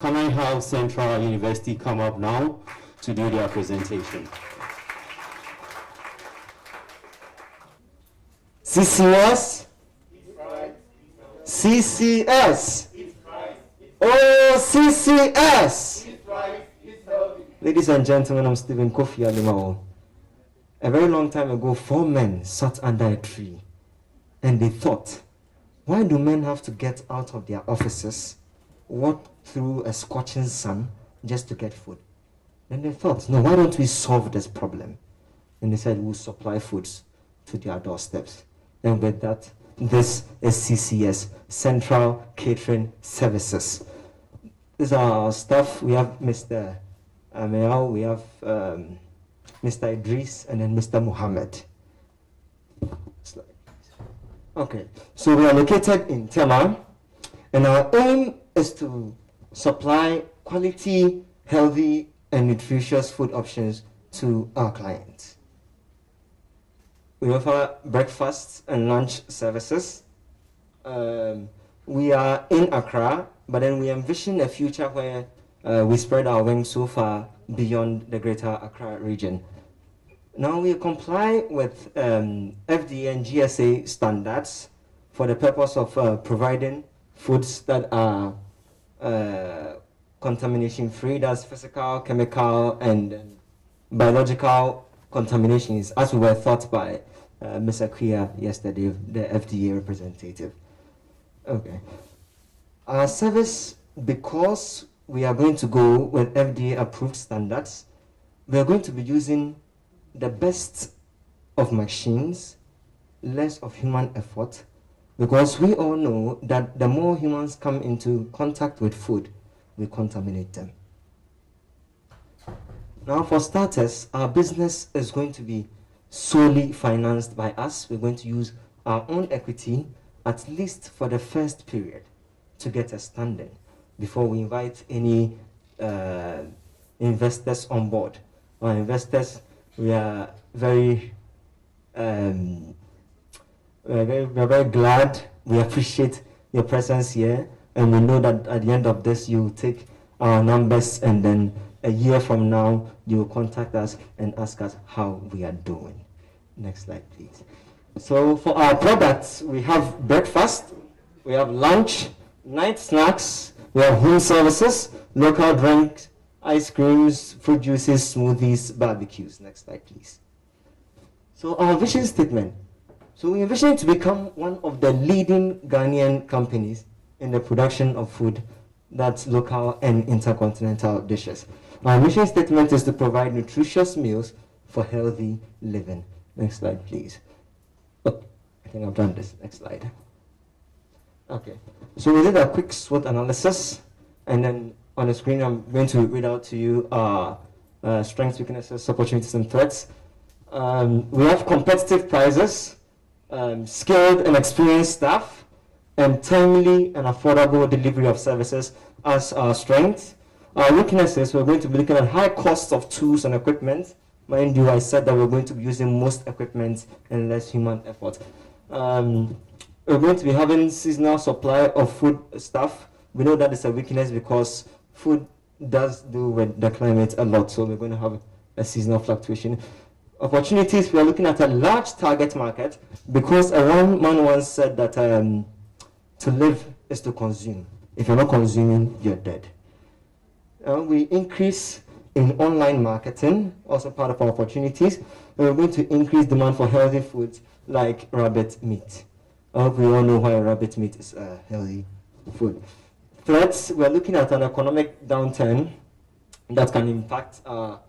can I have Central University come up now to do their presentation? CCS? CCS? Oh, CCS! Ladies and gentlemen, I'm Stephen Kofi Alimao. A very long time ago, 4 men sat under a tree and they thought, why do men have to get out of their offices, walk through a scorching sun just to get food? Then they thought, no, why don't we solve this problem? And they said, we'll supply foods to their doorsteps. And with that, this is CCS, Central Catering Services. These are our staff. We have Mr. Ameao, we have Mr. Idris, and then Mr. Mohammed. Okay, so we are located in Tema, and our aim is to supply quality, healthy, and nutritious food options to our clients. We offer breakfast and lunch services. We are in Accra, but then we envision a future where we spread our wings so far beyond the greater Accra region. Now we comply with FDA and GSA standards for the purpose of providing foods that are contamination free, that's physical, chemical, and biological contaminations, as we were taught by Ms. Akuya yesterday, the FDA representative. Okay. Our service, because we are going to go with FDA approved standards, we are going to be using the best of machines, less of human effort, because we all know that the more humans come into contact with food, we contaminate them. Now, for starters, our business is going to be solely financed by us. We're going to use our own equity, at least for the first period, to get us standing before we invite any investors on board. Our investors, we are very glad. We appreciate your presence here, and we know that at the end of this, you will take our numbers, and then a year from now, you will contact us and ask us how we are doing. Next slide, please. So for our products, we have breakfast, we have lunch, night snacks, we have home services, local drinks, ice creams, fruit juices, smoothies, barbecues. Next slide, please. So our vision statement. So we envision to become one of the leading Ghanaian companies in the production of food that's local and intercontinental dishes. Our mission statement is to provide nutritious meals for healthy living. Next slide, please. Oh, I think I've done this. Next slide. Okay. So we did a quick SWOT analysis, and then on the screen I'm going to read out to you our strengths, weaknesses, opportunities, and threats. We have competitive prices, skilled and experienced staff, and timely and affordable delivery of services as our strengths. Our weaknesses, we're going to be looking at high costs of tools and equipment. Mind you, I said that we're going to be using most equipment and less human effort. We're going to be having seasonal supply of food stuff. We know that is a weakness because food does do with the climate a lot, so we're going to have a seasonal fluctuation. Opportunities, we are looking at a large target market because a one man once said that to live is to consume. If you're not consuming, you're dead. We increase in online marketing, also part of our opportunities. We're going to increase demand for healthy foods like rabbit meat. I hope we all know why rabbit meat is a healthy food. Threats, we're looking at an economic downturn that can impact our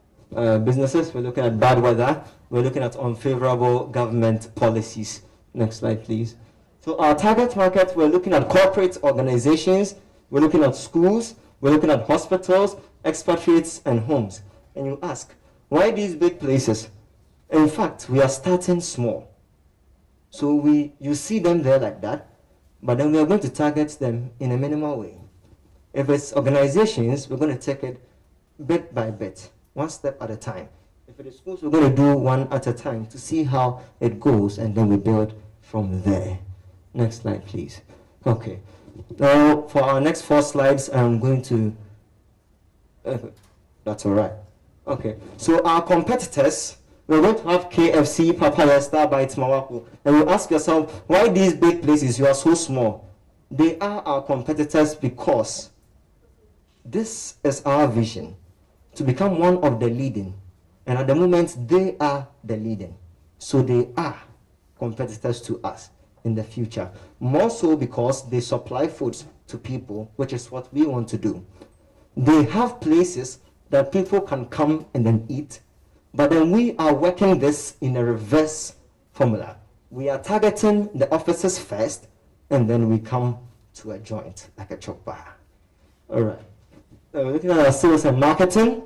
businesses. We're looking at bad weather. We're looking at unfavorable government policies. Next slide, please. So our target market, we're looking at corporate organizations. We're looking at schools. We're looking at hospitals, expatriates, and homes. And you ask, why these big places? In fact, we are starting small. So you see them there like that, but then we are going to target them in a minimal way. If it's organizations, we're going to take it bit by bit, one step at a time. If it is schools, we're going to do one at a time to see how it goes, and then we build from there. Next slide, please. Okay. Now, for our next 4 slides, I'm going to That's all right. Okay, so our competitors, we're going to have KFC, Papaya, Starbites, Mawako. And you ask yourself, why these big places, you are so small? They are our competitors because this is our vision, to become one of the leading. And at the moment, they are the leading. So they are competitors to us in the future. More so because they supply foods to people, which is what we want to do. They have places that people can come and then eat, but then we are working this in a reverse formula. We are targeting the offices first, and then we come to a joint, like a chop bar. All right. We're looking at our sales and marketing.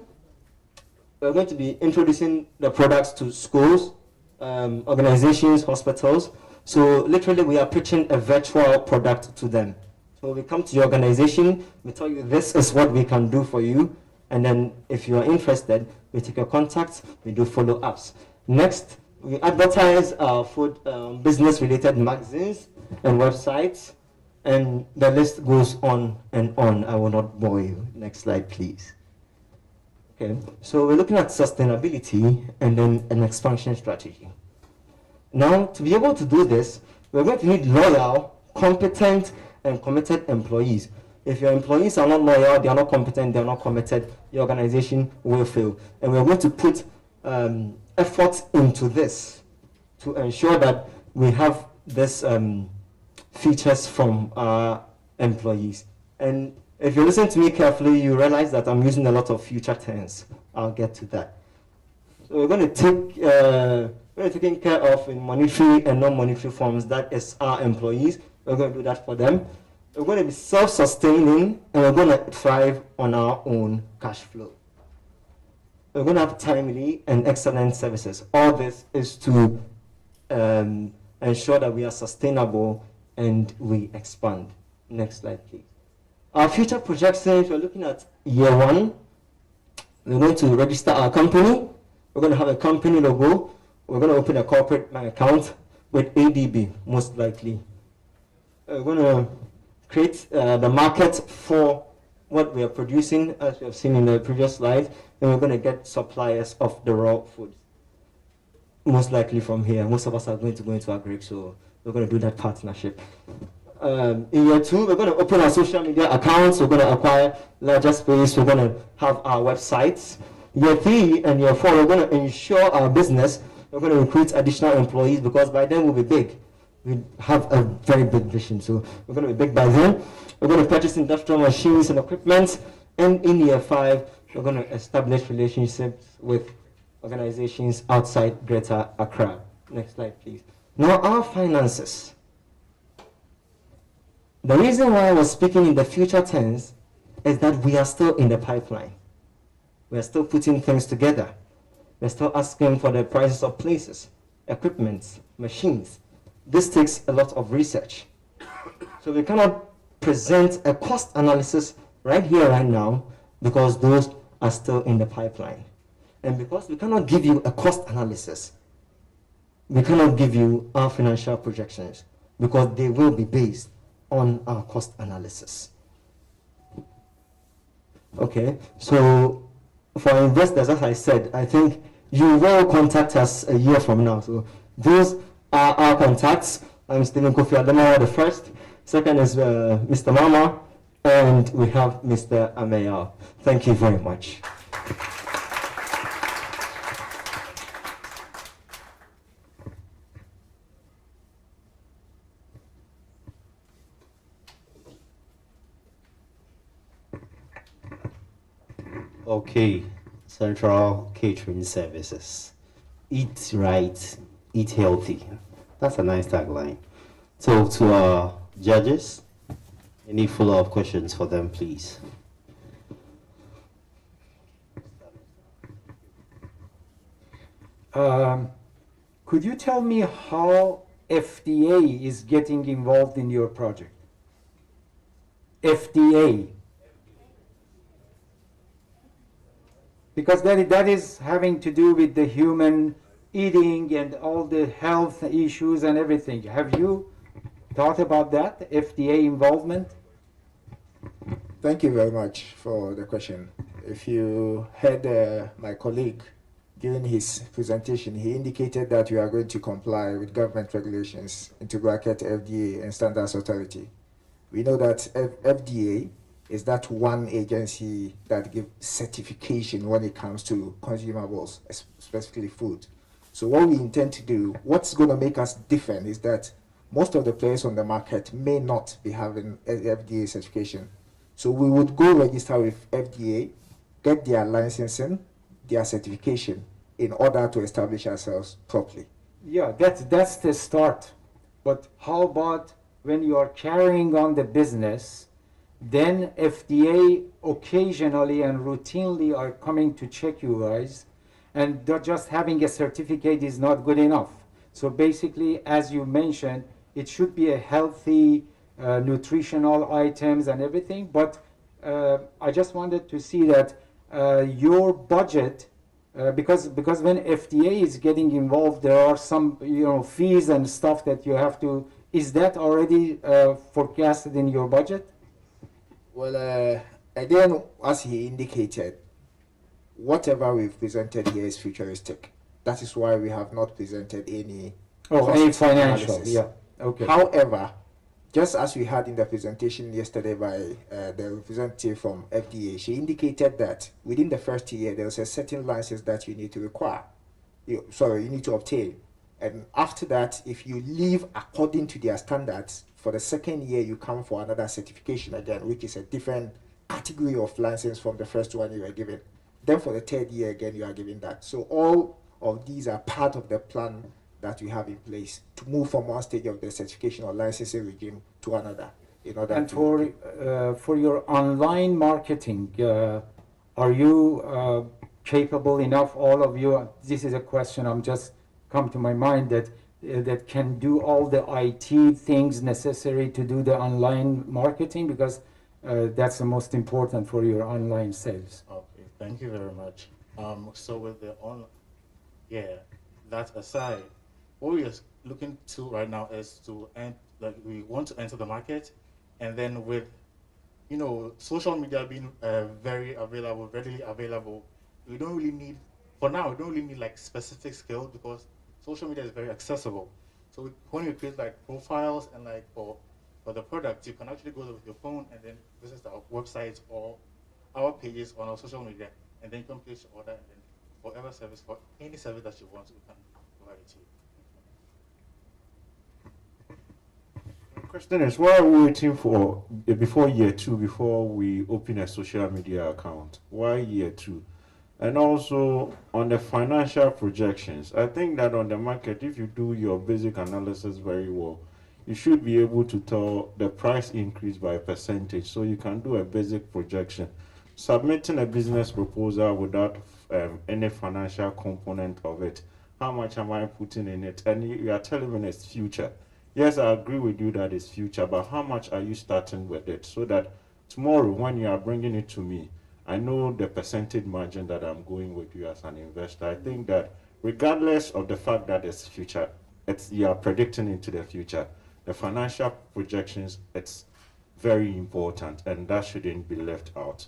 We're going to be introducing the products to schools, organizations, hospitals. So literally, we are pitching a virtual product to them. So we come to your organization, we tell you this is what we can do for you, and then if you are interested, we take your contacts, we do follow-ups. Next, we advertise our food business-related magazines and websites, and the list goes on and on. I will not bore you. Next slide, please. Okay, so we're looking at sustainability and then an expansion strategy. Now, to be able to do this, we're going to need loyal, competent, and committed employees. If your employees are not loyal, they are not competent, they are not committed, your organization will fail. And we're going to put effort into this to ensure that we have this features from our employees. And if you listen to me carefully, you realize that I'm using a lot of future tense. I'll get to that. So we're going to taking care of in monetary and non-monetary forms. That is our employees. We're going to do that for them. We're going to be self-sustaining, and we're going to thrive on our own cash flow. We're going to have timely and excellent services. All this is to ensure that we are sustainable and we expand. Next slide, please. Our future projections, we're looking at year one. We're going to register our company. We're going to have a company logo. We're going to open a corporate bank account with ADB, most likely. We're going to create the market for what we are producing, as we have seen in the previous slide, and we're going to get suppliers of the raw foods, most likely from here. Most of us are going to go into agri, so we're going to do that partnership. In year two, we're going to open our social media accounts. We're going to acquire larger space. We're going to have our websites. Year three and year four, we're going to ensure our business. We're going to recruit additional employees because by then we'll be big. We have a very big vision, so we're going to be big by then. We're going to purchase industrial machines and equipment. And in year five, we're going to establish relationships with organizations outside Greater Accra. Next slide, please. Now, our finances. The reason why I was speaking in the future tense is that we are still in the pipeline. We are still putting things together. We're still asking for the prices of places, equipment, machines. This takes a lot of research. So we cannot present a cost analysis right here, right now, because those are still in the pipeline. And because we cannot give you a cost analysis, we cannot give you our financial projections, because they will be based on our cost analysis. Okay, so for investors, as I said, I think you will contact us a year from now. So those are our contacts. I'm Stephen Kofi Adamawa, the first. Second is Mr. Mama, and we have Mr. Ameya. Thank you very much. Okay, Central Catering Services. Eat right, eat healthy. That's a nice tagline. So to our judges, any follow-up questions for them, please? Could you tell me how FDA is getting involved in your project? FDA. Because that is having to do with the human eating and all the health issues and everything. Have you thought about that, FDA involvement? Thank you very much for the question. if you heard my colleague during his presentation, he indicated that we are going to comply with government regulations, into bracket FDA and Standards Authority. We know that FDA is that one agency that gives certification when it comes to consumables, specifically food. So what we intend to do, what's going to make us different is that most of the players on the market may not be having FDA certification. So we would go register with FDA, get their licensing, their certification in order to establish ourselves properly. Yeah, that's the start. But how about when you are carrying on the business, then FDA occasionally and routinely are coming to check you guys, and just having a certificate is not good enough. So basically, as you mentioned, it should be a healthy, nutritional items and everything, but I just wanted to see that your budget, because when FDA is getting involved, there are some fees and stuff that you have to. Is that already forecasted in your budget? Well, again, as he indicated, whatever we've presented here is futuristic. That is why we have not presented any. Any financial? Analysis. Yeah. Okay. However, just as we had in the presentation yesterday by the representative from FDA, she indicated that within the first year there was a certain license that you need to you need to obtain, and after that, if you live according to their standards, for the second year you come for another certification again, which is a different category of license from the first one you were given. Then for the third year again you are given that. So all of these are part of the plan that we have in place to move from one stage of the certification or licensing regime to another. In order And to for your online marketing, are you capable enough, all of you? This is a question I'm just come to my mind, that can do all the IT things necessary to do the online marketing, because that's the most important for your online sales. Okay, thank you very much. So with the that aside, what we are looking to right now is to we want to enter the market, and then with social media being very available, readily available, we don't really need, for now, we don't really need like specific skills, because social media is very accessible. So when you create like profiles and like for the product, you can actually go with your phone and then visit our website or our pages on our social media, and then you can place your order, and then whatever service, for any service that you want, we can provide it to you. Question is, why are we waiting for before year 2 before we open a social media account? Why year 2? And also on the financial projections, I think that on the market, if you do your basic analysis very well, you should be able to tell the price increase by a percentage, so you can do a basic projection. Submitting a business proposal without any financial component of it, how much am I putting in it? And you are telling me it's future. Yes, I agree with you that it's future, but how much are you starting with it, so that tomorrow when you are bringing it to me, I know the percentage margin that I'm going with you as an investor. I think that regardless of the fact that it's future, you are predicting into the future, the financial projections, it's very important, and that shouldn't be left out.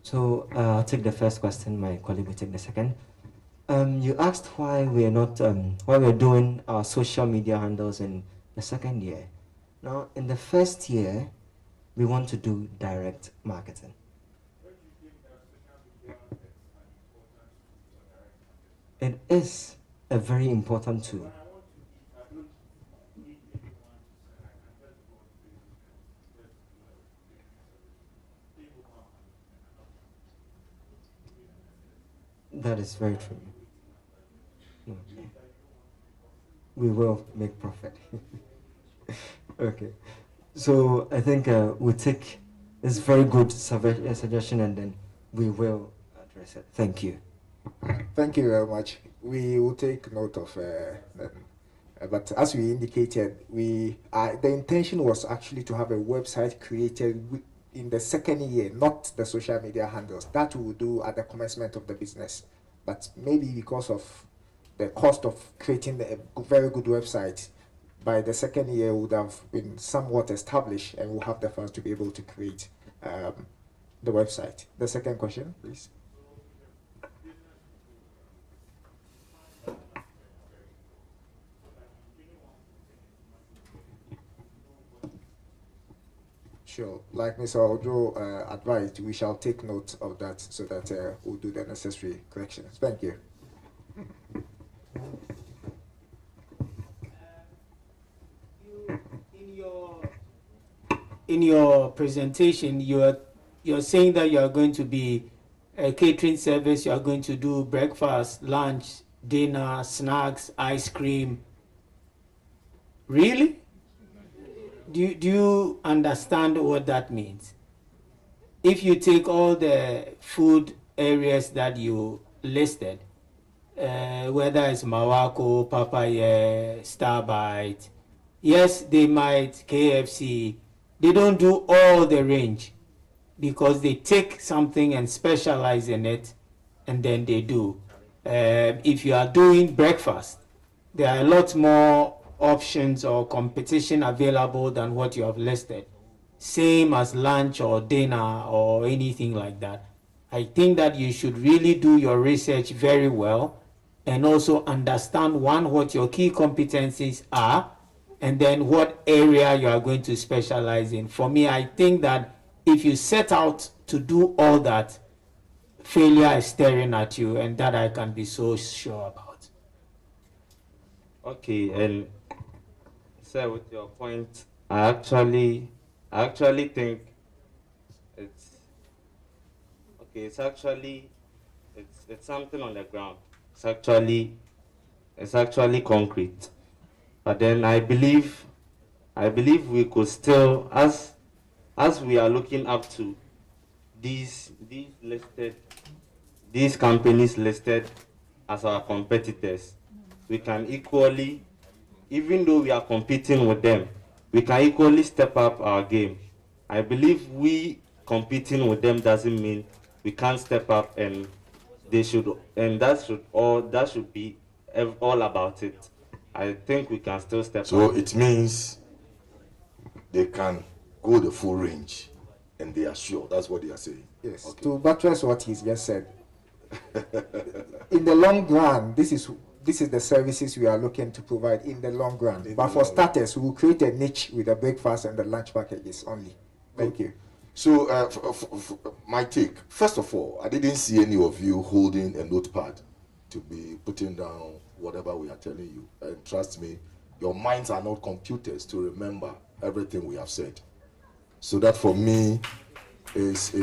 So I'll take the first question, my colleague will take the second. You asked why we're doing our social media handles in the second year. Now, in the first year, we want to do direct marketing. It is a very important tool. That is very true. No. We will make profit. Okay. So I think we'll take this very good suggestion, and then we will address it. Thank you. Thank you very much. We will take note of that. But as we indicated, the intention was actually to have a website created in the second year, not the social media handles. That we will do at the commencement of the business. But maybe because of the cost of creating a very good website, by the second year would have been somewhat established, and we'll have the funds to be able to create the website. The second question, please. Sure. Like Mr. Ojo advised, we shall take note of that so that we'll do the necessary corrections. Thank you. In your presentation, you're saying that you are going to be a catering service. You are going to do breakfast, lunch, dinner, snacks, ice cream. Really? Do you understand what that means? If you take all the food areas that you listed, whether it's Mawako, Papaya, Starbite, yes, they might, KFC, they don't do all the range because they take something and specialize in it, and then they do. If you are doing breakfast, there are a lot more options or competition available than what you have listed. Same as lunch or dinner or anything like that. I think that you should really do your research very well and also understand, one, what your key competencies are, and then what area you are going to specialize in. For me, I think that if you set out to do all that, failure is staring at you, and that I can be so sure about. Okay, and so with your point, I actually think it's okay. It's something on the ground. It's actually concrete. But then I believe we could still, as we are looking up to these companies listed as our competitors, we can equally, even though we are competing with them, we can equally step up our game. I believe we competing with them doesn't mean we can't step up, and that should be all about it. I think we can still step up. So it means they can go the full range, and they are sure. That's what they are saying. Yes. Okay. To buttress what he's just said, in the long run, this is the services we are looking to provide in the long run. But for starters, we will create a niche with the breakfast and the lunch packages only. Thank you. So my take, first of all, I didn't see any of you holding a notepad to be putting down whatever we are telling you. And trust me, your minds are not computers to remember everything we have said. So that for me is.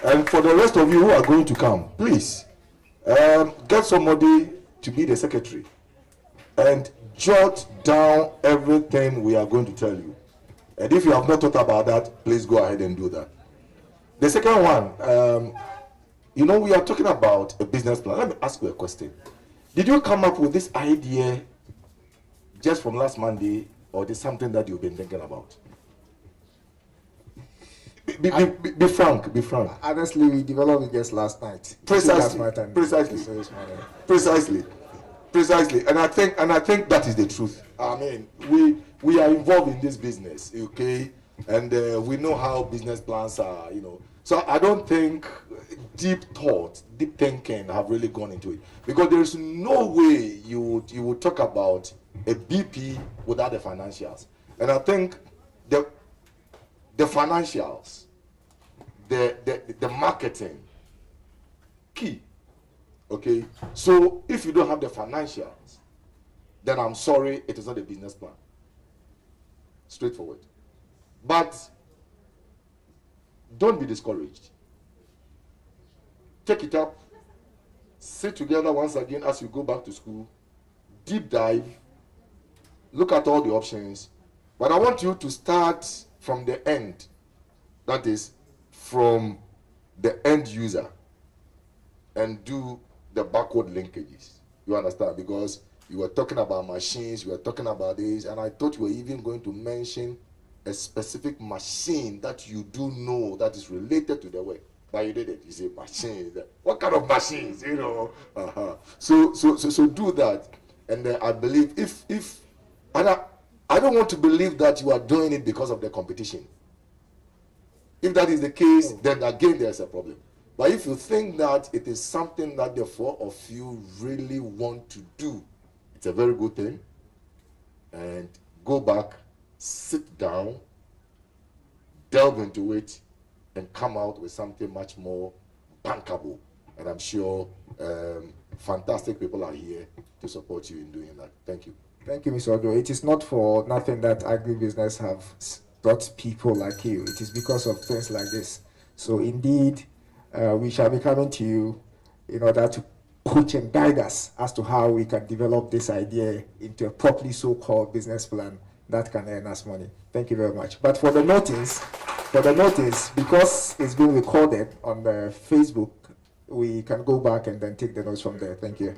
And for the rest of you who are going to come, please get somebody to be the secretary and jot down everything we are going to tell you. And if you have not thought about that, please go ahead and do that. The second one, we are talking about a business plan. Let me ask you a question. Did you come up with this idea just from last Monday, or is it something that you've been thinking about? Be frank. Honestly, we developed it just last night. Precisely. And I think that is the truth. I mean, we are involved in this business, okay, and we know how business plans are, So I don't think deep thinking have really gone into it, because there is no way you would talk about a BP without the financials. And I think the financials, the marketing, key. Okay, so if you don't have the financials, then I'm sorry, it is not a business plan. Straightforward. But don't be discouraged. Take it up, sit together once again as you go back to school, deep dive, look at all the options. But I want you to start from the end, that is, from the end user, and do the backward linkages. You understand? Because you were talking about machines, you were talking about this, and I thought you were even going to mention a specific machine that you do know that is related to the work. But you did it. You say machines. What kind of machines? So do that. And I believe I don't want to believe that you are doing it because of the competition. If that is the case, then again there's a problem. But if you think that it is something that the four of you really want to do, it's a very good thing. And go back, sit down, delve into it, and come out with something much more bankable. And I'm sure fantastic people are here to support you in doing that. Thank you. Thank you, Mr. Odo. It is not for nothing that agribusiness have brought people like you. It is because of things like this. So indeed, we shall be coming to you in order to coach and guide us as to how we can develop this idea into a properly so-called business plan that can earn us money. Thank you very much. But for the notice, because it's being recorded on the Facebook, we can go back and then take the notes from there. Thank you.